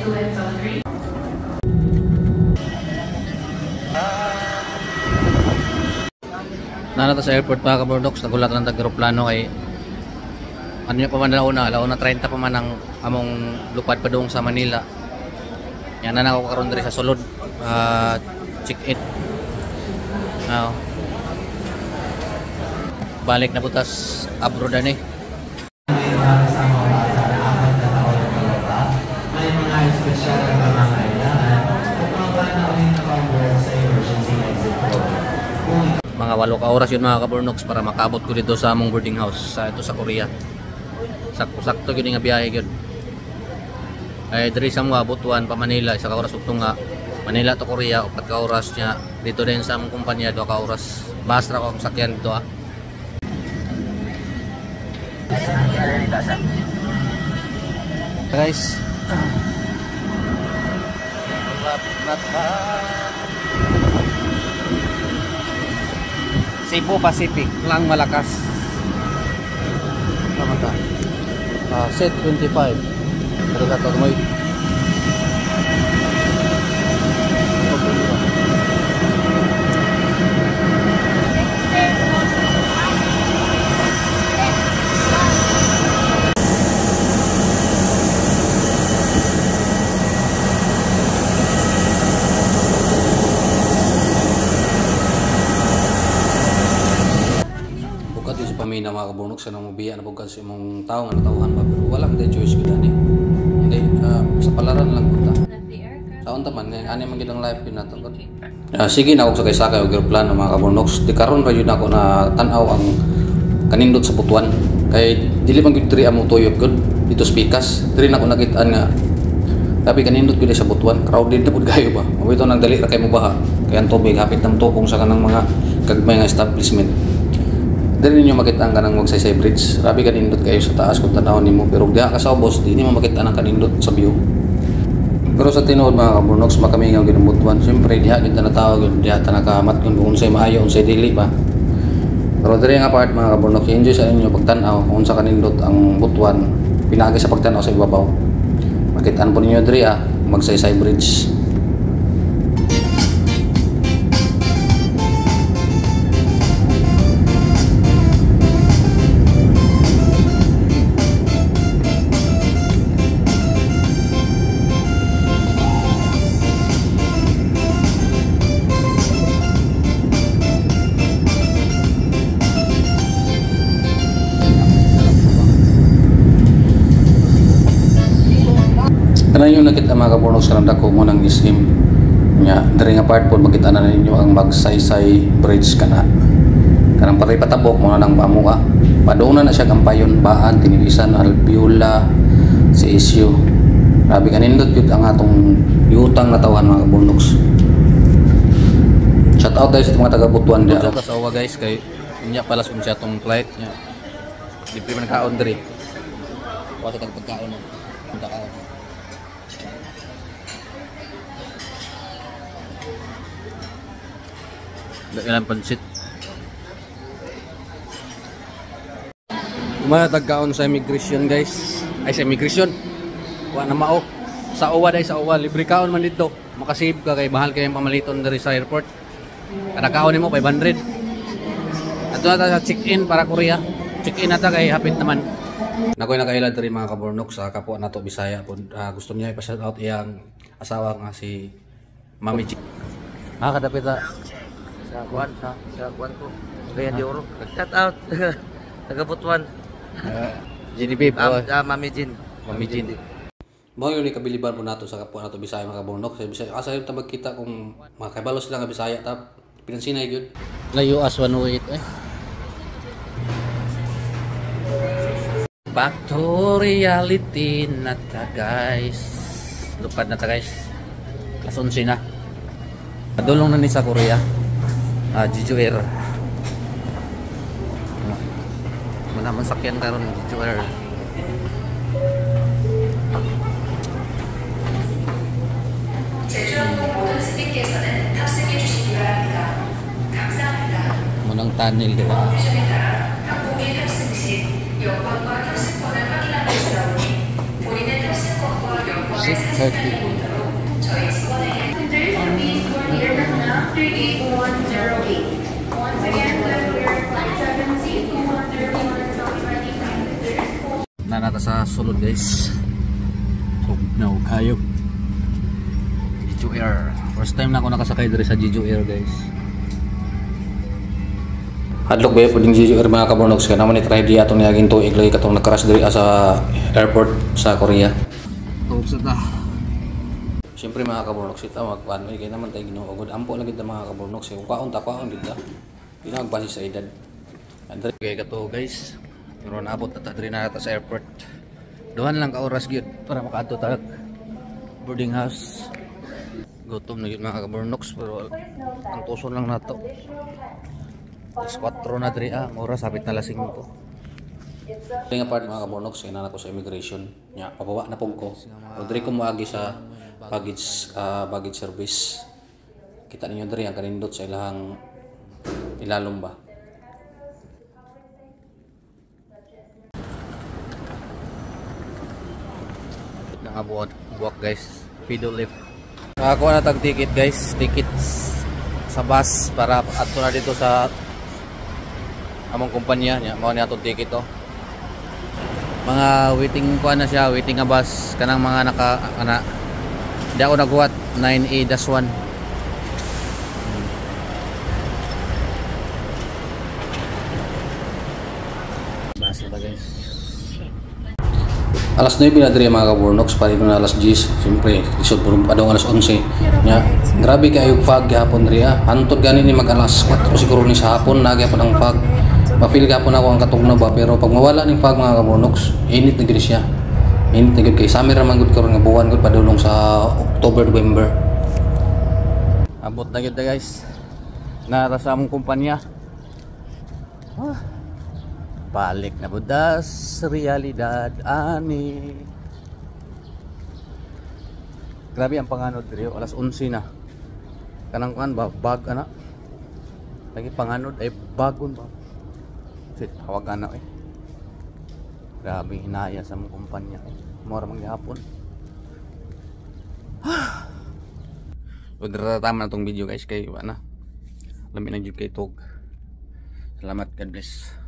Nanata sa airport mga kabornox, nagulat lang tag-aeroplano kay ano niya pa man alauna 30 pa man ang among lupad pa doon sa Manila. Yan na ako karon diri sa sulod check in. Now, balik na butas abroad ani. May mga special na mga kailangan at mga panahon na pang sa emergency exit program. Mga 8 ka oras yun mga kabornox para makabot ko dito sa among boarding house ito sa Korea. Sakto yun nga biyahe yun. Ay diri sa mga Butuan pa Manila, 1 ka oras ugtong nga Manila to Korea, 4 ka oras niya dito din sa among kumpanya, 2 ka oras. Basra ko ang sakyan dito Guys, Cebu Pacific lang malakas. Tama ta. Set 25. Pero ka to mo. Pamina mga kabunok sa nang mabiya na pagkat sa imong tao nga natawhan pa pero wala man choice gid ani. Hindi sa palaran lang punta. Taon taman ani man gid ang life yun nato. Sige na ako sakay-sakay og aeroplano mga kabunok. Di karon ra yun ako na tan-aw ang kanindot sa Butuan. Kay dili man gid diri among tuyok gud dito sa Pikas. Diri na ko nakit-an nga tapi kanindot gid sa Butuan. Crowded na pud kayo ba. Mabito nang dali ra kay mo baha. Kay ang tubig hapit nang tukong sa kanang mga gagmay nga establishment. Dili ninyo makita ang kanang Magsaysay Bridge. Rabi kanindot kayo sa taas kung tanawon nimo pero diha ka sa ubos di nimo makita ang kanindot sa view. Pero sa tinuod mga kaburnoks makamingaw gid ang Butuan. Syempre diha gid na tawag yun, diha ta nakahamat kun unsay maayo unsay dili ba. Pero diri nga part mga kaburnoks enjoy sa inyo pagtan-aw kung unsa kanindot ang Butuan. Pinaagi sa pagtan-aw sa ibabaw. Makitaan po ninyo diri Magsaysay Bridge. Kana yung nakita mga kabornoks kanang dako mo nang isim nya diri nga part po makita na ninyo ang Magsaysay Bridge kanang pare patabok mo na nang pamuka paduna na siya kampayon baan tinibisan Albiola si issue grabe kanindot yun ang atong yutang na tawhan mga kabornoks. Shout out guys sa mga taga Butuan dia sa Owa guys kay inya pala sun siya tong flight nya di man kaon diri wa sa pagkaon mo kaon. Ilang pansit. Umaya tagkaon sa immigration guys. Ay sa immigration. Wa na mao. Sa Owa dai sa Owa libre kaon man dito. Makasave ka kay mahal kay pamaliton diri sa airport. Kada kaon nimo 500. Ato na sa check-in para Korea. Check-in nata kay hapit naman. Nakoy nakailad diri mga kabornok sa kapwa nato Bisaya pud gusto niya ipa-shout out iyang asawa nga si Mami G. Kadapit sa kuan ko Ryan de Oro. Shout out taga Butuan. GDP Mami Jin. Mao yun ni kabiliban po nato sa kapwa nato Bisaya mga kabunok sa Bisaya. Asa yung tabag kita kung makabalos lang nga Bisaya tap pinansinay gyud. Layo as 108 Back to reality na ta guys. Lupad na ta guys. Class 11 na. Padulong na ni sa Korea. Jeju Air. Manaman sakyan karon Jeju Air. Munang tunnel diba? Nanata sa sulod guys. Tugnaw kayo. Jeju Air. First time na ako nakasakay diri sa Jeju Air guys. Hadlok ba pwedeng Jeju Air mga kabornoks ka naman i-try di atong niaging tuig lagi katong nag-crash diri sa airport sa Korea. Tuog sa ta. Siyempre mga kabornoks ita magkuan kay naman tay Ginoo ugod ampo lagi ta mga kabornoks kung kaon gid ta. Pinagbase sa edad. Andre kay kato guys. Pero naabot na ta diri na ta sa airport. Duhan lang ka oras gyud para makaadto ta boarding house. Gutom na gyud mga kabornoks pero ang tuson lang nato. Alas 4 na diri ang oras hapit na lasing ko. Ito nga part mga kabornoks kaya na ko sa immigration nya pabawa na pug ko. O diri ko moagi sa baggage service. Kita ninyo diri ang kanindot sa ilahang ilalom ba. Buwak guys, Fido lift. Nakakuha na tag ticket guys, tickets sa bus para ato na dito sa among kumpanya niya, mao ni atong ticket to. Mga waiting kuha na siya, waiting nga bus kanang mga di ako naghuwat 9A-1. Bus na guys. Alas 9 na diri mga kabornoks pari na alas 10. Siyempre, isod puro adong alas 11. Nya, grabe kayo fog gihapon diri ha. Hantod gani ni mag alas 4 siguro ni sa hapon na gyapon ang fog. Ma-feel gapon ako ang katugnaw ba pero pag mawala ning fog mga kabornoks, init na gid siya. Init na gid kay summer man gud karon nga buwan gud padulong sa October, November. Abot na gid guys. Nara sa among kumpanya. Balik na budas realidad ani. Grabe ang panganod diri alas 11 na. Kanang kan ba bag ana. Lagi panganod ay bagon ba. Sit hawag ana eh. Grabe hinaya sa mong kumpanya. Mora man gihapon. Udra tama na tong video guys kay ana. Lami na jud kay tog. Salamat, God bless.